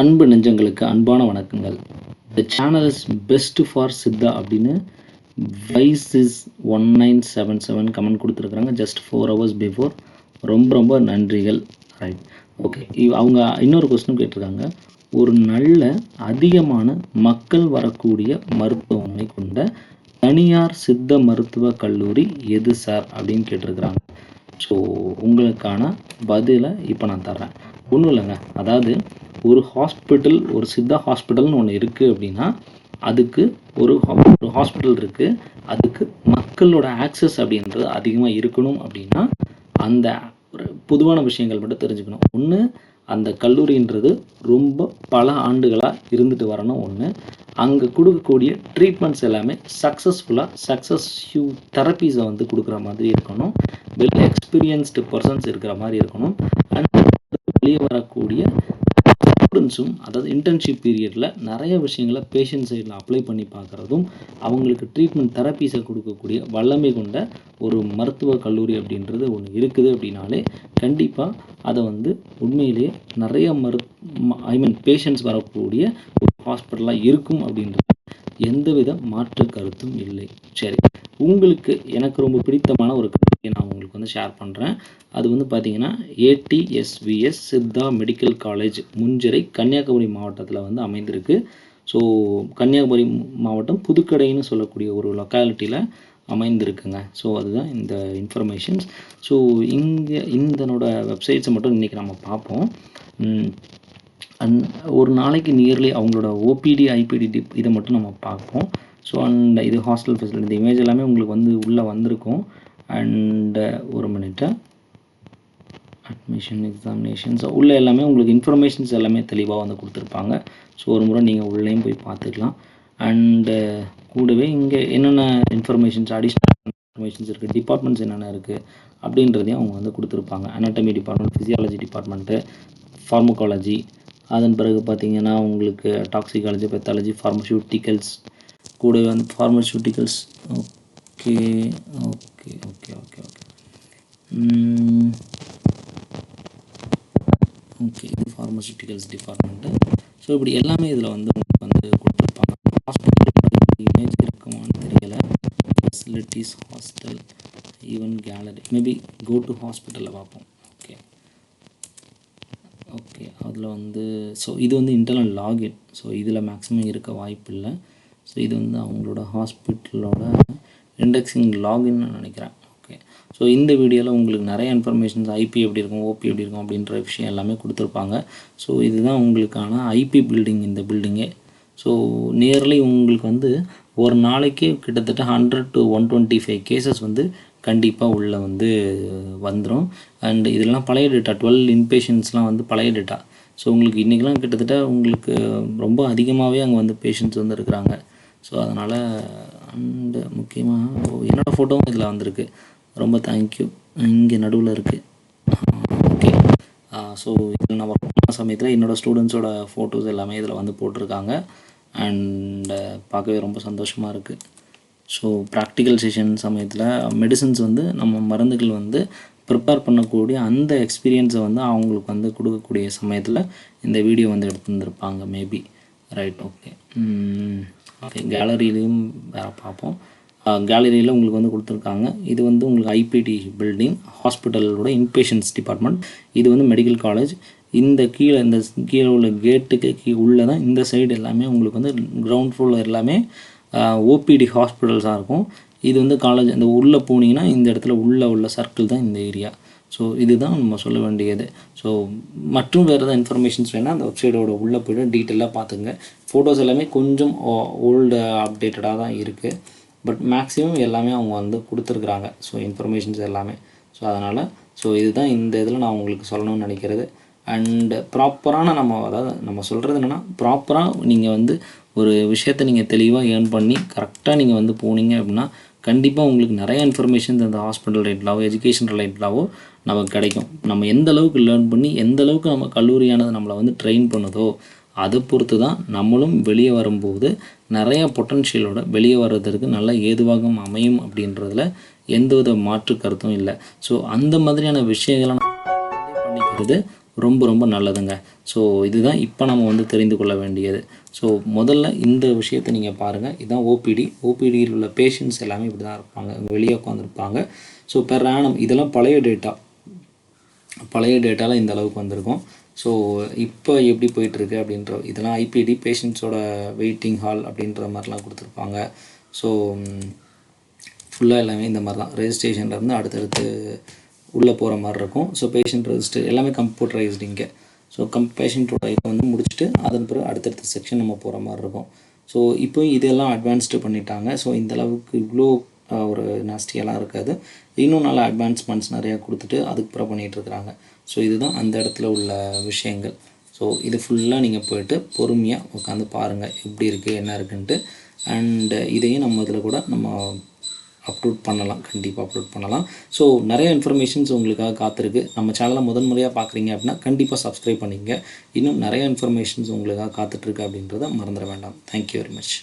அன்பு நெஞ்சங்களுக்கு அன்பான வணக்கங்கள். The channel is best for Siddha அப்படின்னு வைஸ் இஸ் 1977 கமெண்ட் கொடுத்துருக்குறாங்க. Just 4 hours before. ரொம்ப நன்றிகள். Right, okay. அவங்க இன்னொரு கொஸ்டின் கேட்டிருக்காங்க. ஒரு நல்ல அதிகமான மக்கள் வரக்கூடிய மருத்துவமனை கொண்ட தனியார் சித்த மருத்துவ கல்லூரி எது சார் அப்படின்னு கேட்டிருக்கிறாங்க. ஸோ உங்களுக்கான பதிலை இப்போ நான் தர்றேன். ஒன்றும் இல்லைங்க, அதாவது ஒரு ஹாஸ்பிட்டல், ஒரு சித்தா ஹாஸ்பிட்டல்னு ஒன்று இருக்குது அப்படின்னா அதுக்கு ஒரு ஹாஸ்பிட்டல் இருக்குது, அதுக்கு மக்களோட ஆக்சஸ் அப்படின்றது அதிகமாக இருக்கணும். அப்படின்னா அந்த ஒரு பொதுவான விஷயங்கள் மட்டும் தெரிஞ்சுக்கணும். ஒன்று, அந்த கல்லூரின்றது ரொம்ப பல ஆண்டுகளாக இருந்துட்டு வரணும். ஒன்று, அங்கே கொடுக்கக்கூடிய ட்ரீட்மெண்ட்ஸ் எல்லாமே சக்ஸஸ்ஃபுல்லாக தெரப்பீஸை வந்து கொடுக்குற மாதிரி இருக்கணும். வெல் எக்ஸ்பீரியன்ஸ்டு பர்சன்ஸ் இருக்கிற மாதிரி இருக்கணும். அண்ட் வெளியே வரக்கூடிய ஸ்டூடெண்ட்ஸும், அதாவது இன்டர்ன்ஷிப் பீரியடில் நிறைய விஷயங்களை பேஷண்ட் சைடில் அப்ளை பண்ணி பார்க்குறதும், அவங்களுக்கு ட்ரீட்மெண்ட் தெரப்பீஸை கொடுக்கக்கூடிய வல்லமை கொண்ட ஒரு மருத்துவ கல்லூரி அப்படின்றது ஒன்று இருக்குது. அப்படின்னாலே கண்டிப்பாக அதை வந்து உண்மையிலேயே நிறைய பேஷண்ட்ஸ் வரக்கூடிய ஒரு ஹாஸ்பிட்டலாக இருக்கும் அப்படின்றது எந்தவித மாற்று கருத்தும் இல்லை. சரி, உங்களுக்கு எனக்கு ரொம்ப பிடித்தமான ஒரு கல்லூரியை நான் உங்களுக்கு வந்து ஷேர் பண்ணுறேன். அது வந்து பார்த்திங்கன்னா ATSVS Siddha medical college, Munchirai, Kanyakumari மாவட்டத்தில் வந்து அமைந்திருக்கு. ஸோ கன்னியாகுமரி மாவட்டம் புதுக்கடைன்னு சொல்லக்கூடிய ஒரு லொக்காலிட்டியில் அமைந்திருக்குங்க. ஸோ அதுதான் இந்த இன்ஃபர்மேஷன்ஸ். ஸோ இங்கே இதனோட வெப்சைட்ஸை மட்டும் இன்றைக்கி நம்ம பார்ப்போம். ஒரு நாளைக்கு நியர்லி அவங்களோட OPD IPD டிப் இதை மட்டும் நம்ம பார்ப்போம். ஸோ அண்ட் இது ஹாஸ்டல் ஃபெசிலிட்டி, இந்த இமேஜ் எல்லாமே உங்களுக்கு வந்து உள்ளே வந்திருக்கும். அண்ட் ஒரு மினிட்டு, அட்மிஷன் எக்ஸாமினேஷன்ஸ் உள்ள எல்லாமே உங்களுக்கு இன்ஃபர்மேஷன்ஸ் எல்லாமே தெளிவாக வந்து கொடுத்துருப்பாங்க. ஸோ ஒரு முறை நீங்கள் உள்ளேயும் போய் பார்த்துக்கலாம். அண்டு கூடவே இங்கே என்னென்ன இன்ஃபர்மேஷன்ஸ், அடிஷ்னல் இன்ஃபர்மேஷன்ஸ் இருக்குது, டிபார்ட்மெண்ட்ஸ் என்னென்ன இருக்குது அப்படின்றதையும் அவங்க வந்து கொடுத்துருப்பாங்க. Anatomy department, physiology department, pharmacology, அதன் பிறகு பார்த்திங்கன்னா உங்களுக்கு டாக்ஸிகாலஜி, பெத்தாலஜி, ஃபார்மசூட்டிக்கல்ஸ், கூடவே வந்து pharmaceuticals. Okay okay okay okay okay okay இது ஃபார்மசூட்டிக்கல்ஸ் டிபார்ட்மெண்ட்டு. ஸோ இப்படி எல்லாமே இதில் வந்து உங்களுக்கு வந்து கொடுத்துருப்பாங்க. ஹாஸ்பிட்டல் இமேஜ் இருக்குமான்னு தெரியலை. Facilities, hostel, even gallery, maybe go to ஹாஸ்பிட்டலில் பார்ப்போம். ஓகே ஓகே அதில் வந்து ஸோ இது வந்து இன்டர்னல் லாகின். ஸோ இதில் மேக்ஸிமம் இருக்க வாய்ப்பு இல்லை. ஸோ இது வந்து அவங்களோட ஹாஸ்பிட்டலோட இண்டெக்ஸிங் லாகின்னு நினைக்கிறேன். ஓகே, ஸோ இந்த வீடியோவில் உங்களுக்கு நிறைய இன்ஃபர்மேஷன்ஸ், IP எப்படி இருக்கும், OP எப்படி இருக்கும் அப்படின்ற விஷயம் எல்லாமே கொடுத்துருப்பாங்க. ஸோ இதுதான் உங்களுக்கான IP பில்டிங், இந்த பில்டிங்கே. ஸோ நியர்லி உங்களுக்கு வந்து ஒரு நாளைக்கு கிட்டத்தட்ட 100 to 125 கேசஸ் வந்து கண்டிப்பாக உள்ளே வந்து வந்துடும். அண்ட் இதெல்லாம் பழைய டேட்டா, 12 இன்பேஷன்ஸ்லாம் வந்து பழைய டேட்டா. ஸோ உங்களுக்கு இன்றைக்கெலாம் கிட்டத்தட்ட உங்களுக்கு ரொம்ப அதிகமாகவே அங்கே வந்து பேஷண்ட்ஸ் வந்து இருக்கிறாங்க. ஸோ அதனால் அண்டு முக்கியமாக என்னோடய ஃபோட்டோவும் இதில் வந்திருக்கு. ரொம்ப தேங்க்யூ. இங்கே நடுவில் இருக்குது. ஓகே, ஸோ இதில் நான் ஒர்க் பண்ண சமயத்தில் என்னோடய ஸ்டூடெண்ட்ஸோட ஃபோட்டோஸ் எல்லாமே இதில் வந்து போட்டிருக்காங்க. அண்டு பார்க்கவே ரொம்ப சந்தோஷமாக இருக்குது. ஸோ ப்ராக்டிக்கல் செஷன் சமயத்தில் மெடிசன்ஸ் வந்து நம்ம மருந்துகள் வந்து ப்ரிப்பேர் பண்ணக்கூடிய அந்த எக்ஸ்பீரியன்ஸை வந்து அவங்களுக்கு வந்து கொடுக்கக்கூடிய சமயத்தில் இந்த வீடியோ வந்து எடுத்துருந்துருப்பாங்க மேபி. ரைட், ஓகே ஓகே கேலரியிலையும் வேறு பார்ப்போம். கேலரியில் உங்களுக்கு வந்து கொடுத்துருக்காங்க. இது வந்து உங்களுக்கு IPD பில்டிங், ஹாஸ்பிட்டலோட இன்பேஷன்ஸ் டிபார்ட்மெண்ட். இது வந்து மெடிக்கல் காலேஜ். இந்த கீழே உள்ள கேட்டுக்கு உள்ளே தான் இந்த சைடு எல்லாமே உங்களுக்கு வந்து கிரவுண்ட் ஃப்ளோரில் எல்லாமே OPD ஹாஸ்பிட்டல்ஸாக இருக்கும். இது வந்து காலேஜ். இந்த உள்ளே போனீங்கன்னா இந்த இடத்துல உள்ள சர்க்கிள் தான் இந்த ஏரியா. ஸோ இதுதான் நம்ம சொல்ல வேண்டியது. ஸோ மற்றும் வேறு ஏதாவது இன்ஃபர்மேஷன்ஸ் வேணால் அந்த வெப்சைட்டோட உள்ளே போய்ட்டு டீட்டெயிலாக பார்த்துங்க. ஃபோட்டோஸ் எல்லாமே கொஞ்சம் ஓல்டு அப்டேட்டடாக தான் இருக்குது. பட் மேக்ஸிமம் எல்லாமே அவங்க வந்து கொடுத்துருக்குறாங்க. ஸோ இன்ஃபர்மேஷன்ஸ் எல்லாமே. ஸோ அதனால் இதுதான் இந்த இதில் நான் உங்களுக்கு சொல்லணும்னு நினைக்கிறது. அண்டு ப்ராப்பரான அதாவது நம்ம சொல்கிறது என்னென்னா, ப்ராப்பராக நீங்கள் வந்து ஒரு விஷயத்தை நீங்கள் தெளிவாக ஏர்ன் பண்ணி கரெக்டாக நீங்கள் வந்து போனீங்க அப்படின்னா கண்டிப்பாக உங்களுக்கு நிறைய இன்ஃபர்மேஷன்ஸ் அந்த ஹாஸ்பிட்டல் ரிலேட்டடாகவோ, எஜுகேஷன் ரிலேட்டடாகவோ நமக்கு கிடைக்கும். நம்ம எந்த அளவுக்கு லேர்ன் பண்ணி எந்த அளவுக்கு நம்ம கல்லூரியானது நம்மளை வந்து ட்ரெயின் பண்ணுதோ அதை பொறுத்து தான் நம்மளும் வெளியே வரும்போது நிறைய பொட்டன்ஷியலோட வெளியே வர்றதுக்கு நல்ல ஏதுவாக அமையும் அப்படின்றதுல எந்தவித மாற்று கருத்தும் இல்லை. ஸோ அந்த மாதிரியான விஷயங்களை பண்ணிக்கிறது ரொம்ப ரொம்ப நல்லதுங்க. ஸோ இதுதான் இப்போ நம்ம வந்து தெரிந்து கொள்ள வேண்டியது. ஸோ முதல்ல இந்த விஷயத்தை நீங்கள் பாருங்கள். இதுதான் ஓபிடி. ஓபிடியில் உள்ள பேஷண்ட்ஸ் எல்லாமே இப்படி தான் இருப்பாங்க, வெளியே உட்காந்துருப்பாங்க. ஸோ பெர் ஆனம் இதெல்லாம் பழைய டேட்டாவில் இந்த அளவுக்கு வந்திருக்கும். ஸோ இப்போ எப்படி போயிட்டுருக்கு அப்படின்ற இதெல்லாம் ஐபிடி பேஷண்ட்ஸோட வெயிட்டிங் ஹால் அப்படின்ற மாதிரிலாம் கொடுத்துருப்பாங்க. ஸோ ஃபுல்லாக எல்லாமே இந்த மாதிரி தான் ரெஜிஸ்ட்ரேஷன்லேருந்து அடுத்தடுத்து உள்ளே போகிற மாதிரி இருக்கும். ஸோ பேஷண்ட் ரெஜிஸ்டர் எல்லாமே கம்ப்யூட்டரைஸ்டு இங்கே. ஸோ பேஷண்ட்டோட இதை வந்து முடிச்சுட்டு அதன் பிறகு அடுத்தடுத்த செக்ஷன் நம்ம போகிற மாதிரி இருக்கும். ஸோ இப்போ இதெல்லாம் அட்வான்ஸ்டு பண்ணிட்டாங்க. ஸோ இந்தளவுக்கு இவ்வளோ ஒரு நாஸ்டியெல்லாம் இருக்காது. இன்னும் நல்லா அட்வான்ஸ்மெண்ட்ஸ் நிறையா கொடுத்துட்டு அதுக்கப்புறம் பண்ணிகிட்ருக்குறாங்க. ஸோ இதுதான் அந்த இடத்துல உள்ள விஷயங்கள். ஸோ இது ஃபுல்லாக நீங்கள் போய்ட்டு பொறுமையாக உட்காந்து பாருங்கள் எப்படி இருக்குது என்ன இருக்குன்ட்டு. அண்டு இதையும் நம்ம இதில் கூட நம்ம அப்லோட் பண்ணலாம், கண்டிப்பாக அப்லோட் பண்ணலாம். ஸோ நிறைய இன்ஃபர்மேஷன்ஸ் உங்களுக்காக காத்திருக்கு. நம்ம சேனலை முதன்முறையாக பார்க்குறீங்க அப்படின்னா கண்டிப்பாக சப்ஸ்கிரைப் பண்ணிக்கங்க. இன்னும் நிறைய இன்ஃபர்மேஷன்ஸ் உங்களுக்காக காத்துட்ருக்கு அப்படின்றத மறந்துட வேண்டாம். Thank you very much.